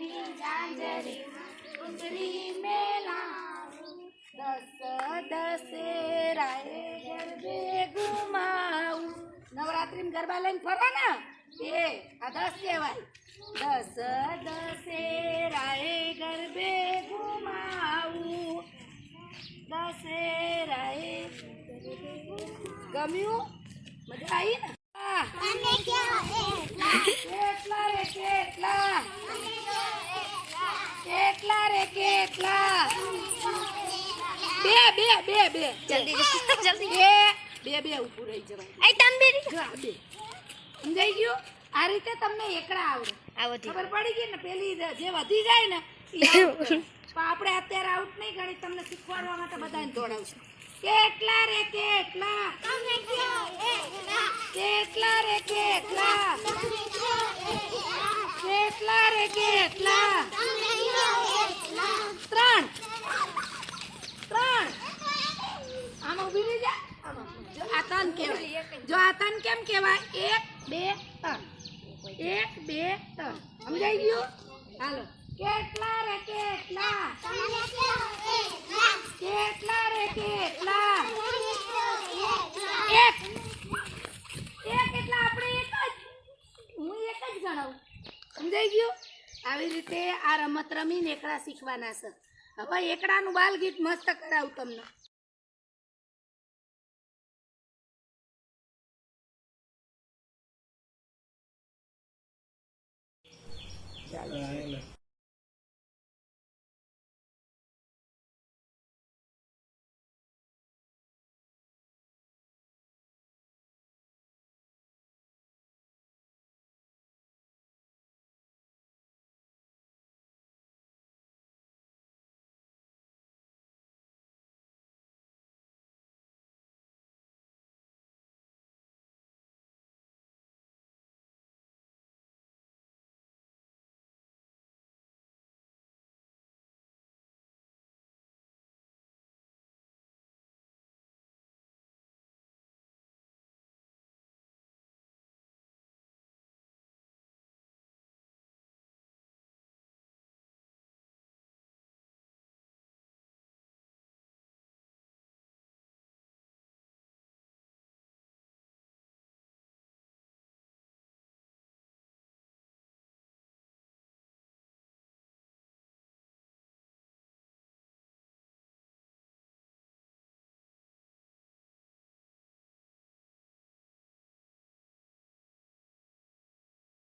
मेरी झांझरी कुंडली में लाऊं, दस दशेराए गरबे घुमाऊं। नवरात्रि में गरबा लઈને ફરો ને એ આ 10 કહેવાય। દસ દશેરાએ ગરબે ઘુમાऊं, દશેરાએ ગમ્યું? મજા આવી ને? કેટલા રે કેટલા, કેટલા રે કેટલા, બે બે બે બે જલ્દી જલ્દી બે બે બે ઊભું રહી જવાય। આઈ તંબી બે સમજાઈ ગયું? આ રીતે તમને એકડા આવડે, આવતી ખબર પડી ગઈ ને? પેલી જે વધી જાય ને ઈ out કરે। પણ આપણે અત્યારે આઉટ નહીં ગણી, તમને શીખવાડવા માટે બધાને દોડાવશું। કેટલા રે કેટલા, કેટલા રે કેટલા, કેટલા રે કેટલા, ત્રણ ત્રણ। આમાં ઉભી રહી જા। જો આ ત્રણ કહેવાય। જો આ ત્રણ કેમ કહેવાય? 1 2 3, 1 2 3 સમજાઈ ગયું? હાલો, કેટલા રે કેટલા, કેટલા રે કેટલા, એક એક એટલે આપણે એક જ, હું એક જ ગણાવું। સમજાઈ ગયું? આવી રીતે આ રમત રમીને એકડા શીખવાના છે। હવે એકડાનું બાલ ગીત મસ્ત કરાવું તમને। ચાલો